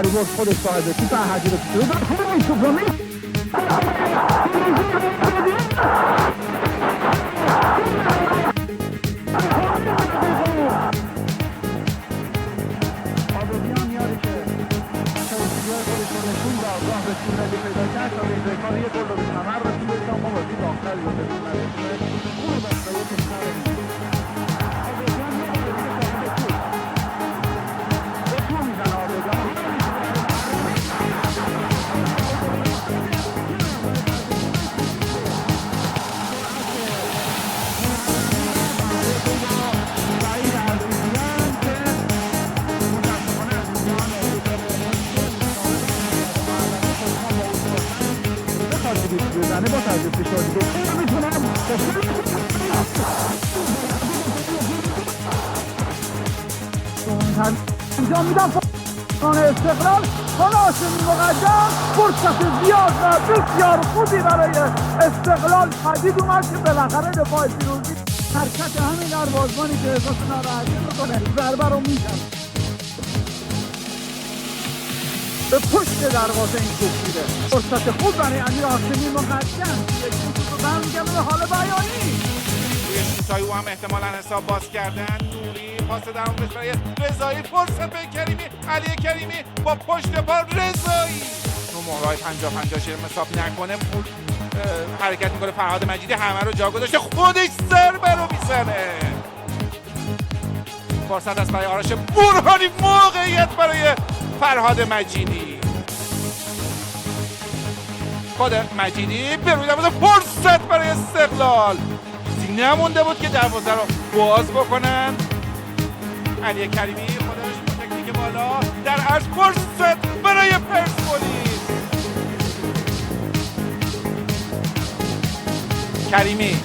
فریبرز خودش صاحب توپ احدی رو پیشو داد. خوب این توپ رو آبادیان میاره که توجیه‌های خودش رو نشون داد، راه به تیم‌ملی پیدا کرد تا به امکان یک گل رو به ثمر رسونه تا ما بازی داخلی رو بدون نرسونه. خوب داشته بود که بزنه با تجربه فشار دیگه میتونم انجام میدم استقلال هاشمی مقدم فرصت زیاد و بسیار خوبی برای استقلال پدید اومد که بالاخره دفاع پیروزی حرکت همین دروازه‌بانی که احساس ناراحتی میکنه ضربه رو میزنه به پشت دروازه این توپ میره. فرصت خوب برای امیر هاشمی مقدم یک توپ رو برمیگردونه به حال بیانی روی شوتای او هم احتمالاً حساب باز کردن. نوری پاس درونش برای رضایی، فرصت به کریمی، علی کریمی با پشت پا رضایی مهرهای 50-50 شیرم حساب نکنه حرکت میکنه. فرهاد مجیدی همه رو جا گذاشته، خودش ضربه رو میزنه. فرصت است برای آرش برهانی، موقعیت برای فرهاد مجیدی. خود مجیدی به روی دروازه، فرصت برای استقلال. چیزی نمونده بود که دروازه رو باز بکنن. علی کریمی خودش با تکنیک بالا در عرض، فرصت برای پرسپولیس. کریمی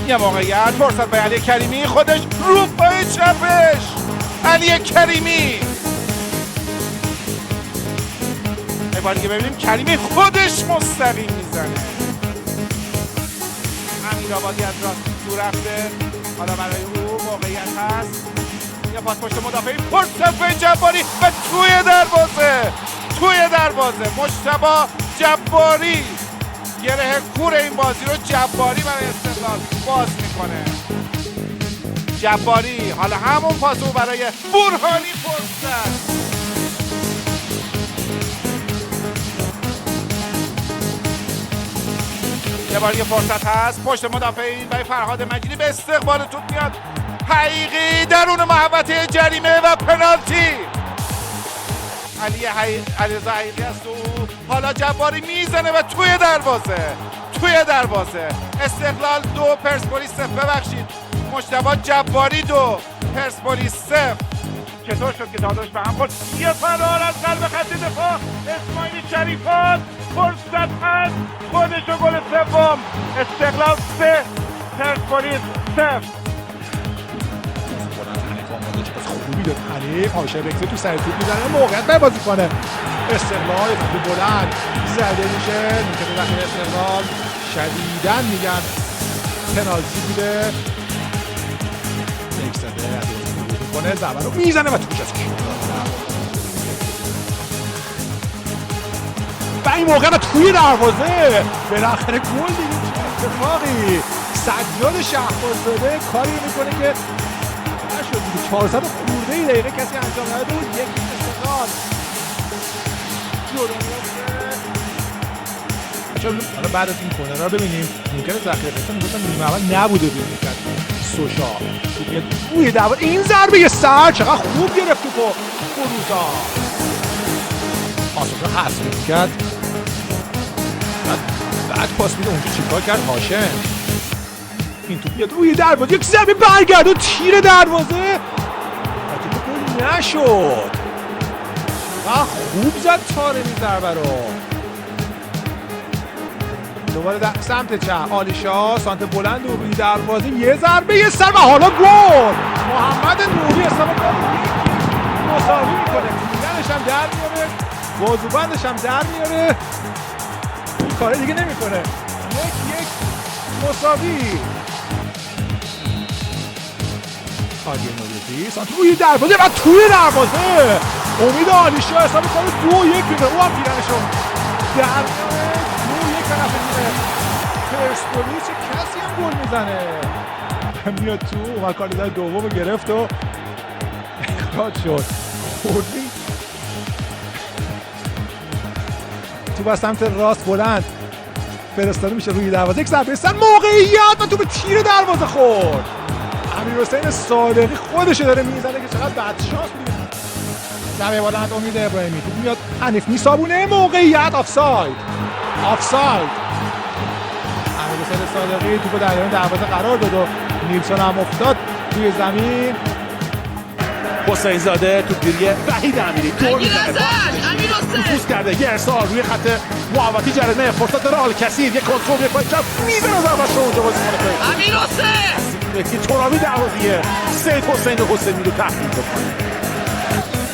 یه موقعیت، فرصت برای علی کریمی، خودش رو پای چپش علی کریمی. بار دیگه ببینیم کریمی خودش مستقیم میزنه. امیر آبادی از راست تو رفته، حالا برای او موقعیت هست. یه پاس پشت مدافعی، فرصت به جباری و توی دروازه مجتبی جباری. گره کور این بازی رو جباری برای استقلال باز میکنه. جباری حالا همون پاس او برای برهانی، فرصت یه بار یه فرصت هست پشت مدافعین برای فرهاد مجیدی، به استقبال توپ میاد حقیقی درون محوطه جریمه و پنالتی. علیرضا حقیقی است و حالا جباری میزنه و توی دروازه استقلال 2 پرسپولیس 0. ببخشید مجتبی جباری 2 پرسپولیس 0. چطور شد که داداش به هم خورد؟ یه فرار از قلب خط دفاع اسماعیلی شریفات، فرصت هست، خودش و گل سوم. استقلال 3 پرسپولیس 0. خوبی داد حریف، هاشم رکزه تو سر توپ میزنه، موقعیت برای بازی کنه. استقلال توپ بلند زده میشه، نکته داخل استقلال شدیداً میگن پنالتی بوده. یک زده میکنه، ضربه رو میزنه و توپش از و این موقع توی دروازه بالاخره گل دیگه. چه اتفاقی؟ سجاد شهباززاده کاری میکنه که نشد دیگه. 400 خورده دقیقه کسی انجام نداده بود. یک استقلال حالا بعد از این کورنر رو ببینیم ممکنه ذخیره قسم میگفتن نیمه اول نبوده بیرون کرد سوشا توی دروازه. این ضربه سر چقدر خوب گرفت توپو فروزا، آسون رو حذف کرد. بعد پاس میده اونجا چیکار کرد هاشم. این توپ بیاد روی دروازه، یک ضربه برگرد و تیر دروازه و توپ گل نشد. خوب زد طارمی ضربه رو. دوباره در سمت چپ آلیشا، سانت بلند و روی دروازه، یه ضربه یه سر و حالا گل. محمد نوری استفاده مساوی میکنه. میدنش هم در میاره، بازوبندش هم در میاره، این کاره دیگه نمیکنه. یک مساوی. عادی نوروزی سانت روی دروازه و توی دروازه امید عالیشاه حساب می‌کنه 2-1 میده. او هم پیرنشو در 2-1 طرف پرسپولیس. چه کسی هم گل میزنه میاد تو اومد کار در دوم گرفت و اخراج شد. خوردی تو با سمت راست بلند فرستاده میشه روی دروازه. یک ضربه سر موقعیت و تو به تیر دروازه خورد. امیرحسین صادقی خودشو داره میزنه که چقدر بدشانس بود. ضربه بلند امید ابراهیمی تو میاد حنیف میسابونه موقعیت آفساید. امیرحسین صادقی توپو در میان دروازه قرار داد و نیلسون هم افتاد توی زمین. حسین زاده توپگیری وحید امیری دور میزنه نفوذ کرده گرسال روی خط محوطی جریمه فرصت رال کثیر یک کنترل یک پای چپ میزنه ضربه‌اش رو اونجا بازیکن امیرحسین ترابی دروازه سید حسین حسینی رو تهدید می‌کنه.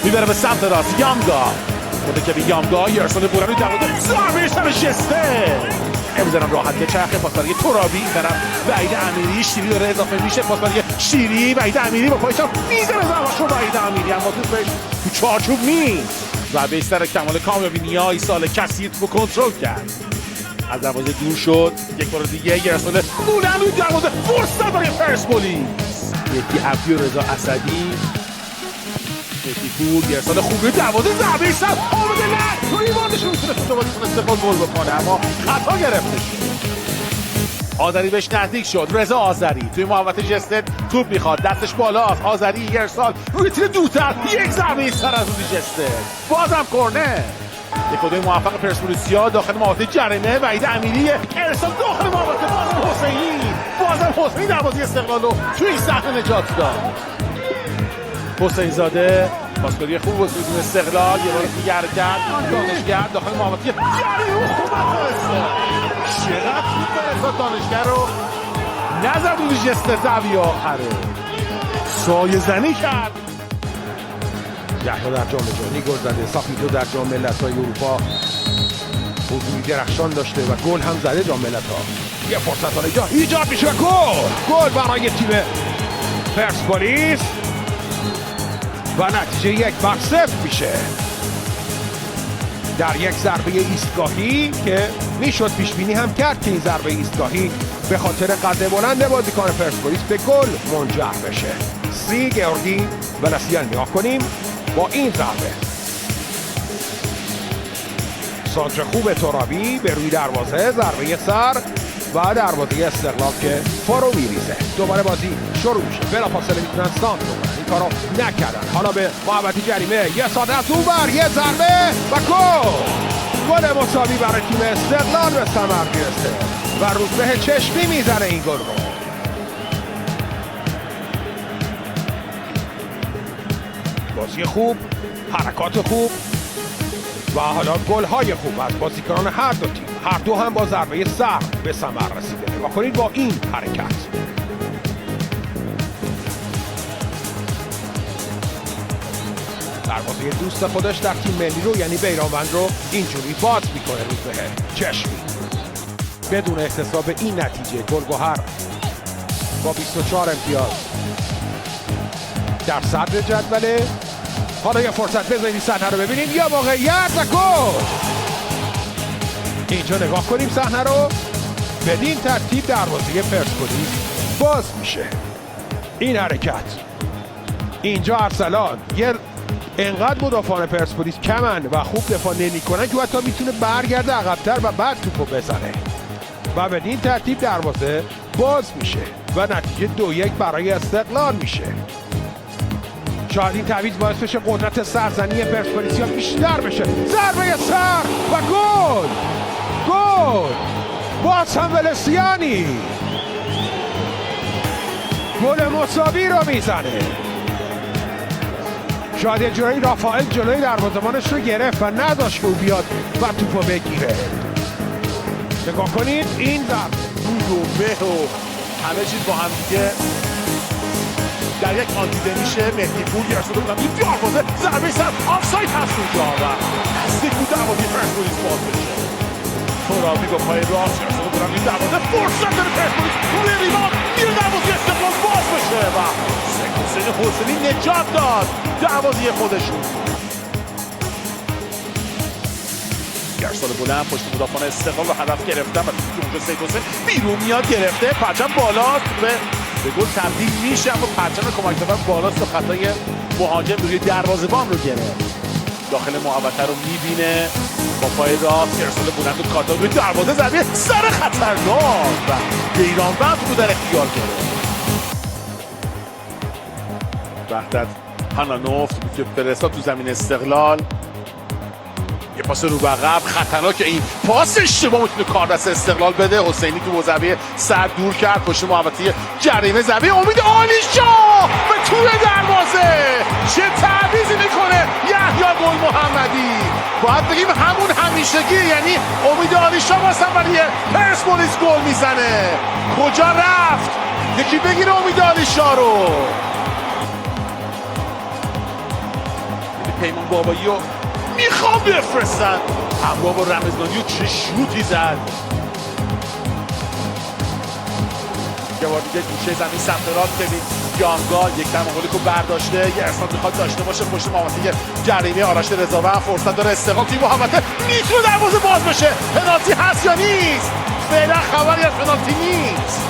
میبره به سمت راست یامگا خود که به یامگا یرسال بورا روی دروازه ضربه سر شسته نمیذارم راحت بچرخه. پاس برای ترابی این طرف وحید امیری شیری داره اضافه میشه. پاس برای شیری وحید امیری با پای چپ میزنه ضربه‌اش رو وحید امیری اما توپش تو چارچوب نیست. ضربه سر کمال کامیابی نیای سال کسی رو کنترل کرد. از دروازه دور شد. یک بار دیگه یرسال بورا روی دروازه فرصت برای پرسپولیس. یکی عبدی و رضا اسدی پور یه سال خوبی دروازه ضربه سر حامد لک روی باندش میتونه تو بازیکن استقلال گل بکنه اما خطا گرفته شد. آذری بهش نزدیک شد. رضا آذری توی محوطه جستن توپ میخواد دستش بالاست. آذری یرسال روی تیر دوتر یک ضربه سر از روی جستن بازم کرنر. یک کدوم موفق پرسپولیسیا داخل محوطه جریمه وحید امیری ارسال داخل محوطه بازم حسینی دروازه استقلال رو توی این صحنه نجات داد. حسین زاده پاسکاری خوب بود بدون استقلال یه بار دیگه کرد دانشگر داخل محوطه جریمه خوب چقدر خوب فرستاد دانشگر رو نزد اون جست زوی آخره سایه زنی کرد. یحیی در جام جهانی گل زده. ساپیتو در جام ملت‌های اروپا حضوری درخشان داشته و گل هم زده جام ملت‌ها. یه فرصت حالا ایجاد میشه و گل برای تیم پرسپولیس و نتیجه 1-0 میشه در یک ضربه ایستگاهی که میشد پیش بینی هم کرد که این ضربه ایستگاهی به خاطر قد بلند بازیکن پرسپولیس به گل منجر بشه. گیورگی ولاسیان نگاه کنیم با این ضربه سانتر خوب ترابی به روی دروازه ضربه سر و دروازه استقلال که فرو میریزه. دوباره بازی شروع میشه. بلافاصله میتونن سانتر کنن. این کارو نکردن. حالا به محوطه جریمه یه ساده از اونور یه ضربه و گل مساوی برای تیم استقلال به ثمر میرسه و روزبه چشمی میزنه این گل رو. بازی خوب، حرکات خوب و حالا گل‌های خوب از بازیکنان هر دو تیم. هر دو هم با ضربه سر به ثمر رسیده. نگاه کنید با این حرکت. دروازه دوست خودش در تیم ملی رو یعنی بیرانوند رو اینجوری باز میکنه روزبه چشمی. بدون احتساب این نتیجه گلگهر با 24 امتیاز در صدر جدوله. حالا یه فرصت بزنید صحنه رو ببینیم. یا موقعیت و گل. اینجا نگاه کنیم صحنه رو. بدین ترتیب دروازه پرسپولیس باز میشه. این حرکت اینجا ارسلان یه انقدر مدافعان پرسپولیس کمن و خوب دفاع نمی‌کنن که حتی میتونه برگرده عقب‌تر و بعد توپو بزنه و بدین ترتیب دروازه باز میشه و نتیجه 2-1 برای استقلال میشه. شاید این تعویض باعث بشه قدرت سرزنی پرسپولیسیا بیشتر بشه. ضربه سر و گل باز هم ولسیانی گل مساوی رو میزنه. شاید یه جورایی رافائل جلوی دروازه‌بانش رو گرفت و نذاشت که او بیاد و توپو بگیره. نگاه کنید این بود و همه چیز با هم دیگه در یک آنتیده میشه. مهدی پور گرسده بودم این دروازه ضربه سر آفساید هست اونجا و نزدیک بود دروازه پرسپولیس باز بشه. ترابی با پای راست گرسده بودم این دروازه فرصت داره پرسپولیس روی ریباند میره دروازه استقلال باز بشه و سکوسه حسینی نجات داد دروازه خودشون. گرسال بلند پشت مدافعان استقلال رو هدف گرفتن و توی اونجا سید حسین بیرون میاد گرفته پرچم بالاست به گل تبدیل میشه اما پرچم کمک دفاع بالاست و خطای مهاجم روی دروازه‌بان رو گرفت. داخل محوطه رو میبینه با پای راست گرسال بلند و کاتا روی دروازه زده سر خطرناک و بیرانوند رو در اختیار گرفت. وحدت هانانوف که فرستاد تو زمین استقلال یه پاس رو به عقب خطرناک این پاس اشتباه میتونه کاردست استقلال بده. حسینی تو زاویه سر دور کرد پشت محوطه جریمه زمین امید عالیشاه به توی دروازه چه تعویضی میکنه یحیی گل محمدی. باید بگیم همون همیشگی یعنی امید عالیشاه واسه برای پرسپولیس گل میزنه. کجا رفت یکی بگیره امید عالیشاه رو. پیمان بابایی رو میخوام بفرستن همراه با رمضانی و چه شوتی زد. یه بار دیگه گوشه زمین سمت راست ببین یانگا یک تماغلی که برداشته یه ارسال میخواد داشته باشه پشت محوطه جریمه آرش رضاوند فرصت داره استقلال توی محوطه میتونه دروازه باز بشه. پنالتی هست یا نیست؟ فعلا خبری از پنالتی نیست.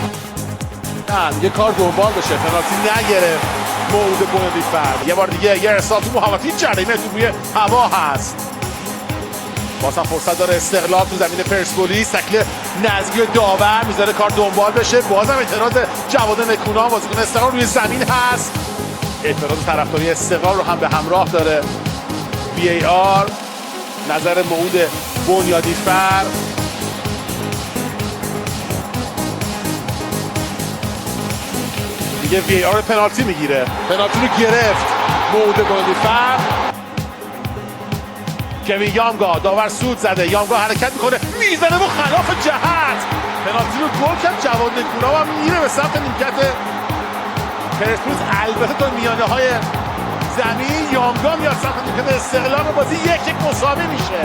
نه یه کار دنبال بشه پنالتی نگرفت مورد بوندی فرد. یه بار دیگه یه ارسال تو محوطه جریمه تو روی هوا هست. بازم فرصت داره استقلال تو زمین پرسپولیس تکل نزگی و داور میذاره کار دنبال بشه. بازم اعتراض جواد نکونام بازیکن استقلال روی زمین هست. اعتراض طرفداری استقلال رو هم به همراه داره VAR نظر موعود بنیادی فر. دیگه VAR پنالتی میگیره. پنالتی رو گرفت موعود بنیادی فر. کوین یانگا داور سود زده یانگا حرکت میکنه میزنه و خلاف جهت پنالتی رو گل کرد. جواد نکونام هم میره به سمت نیمکت پرسپولیس البته تا میانه های زمین. یانگا میاد سمت نیمکت استقلال و بازی 1-1 مساوی میشه.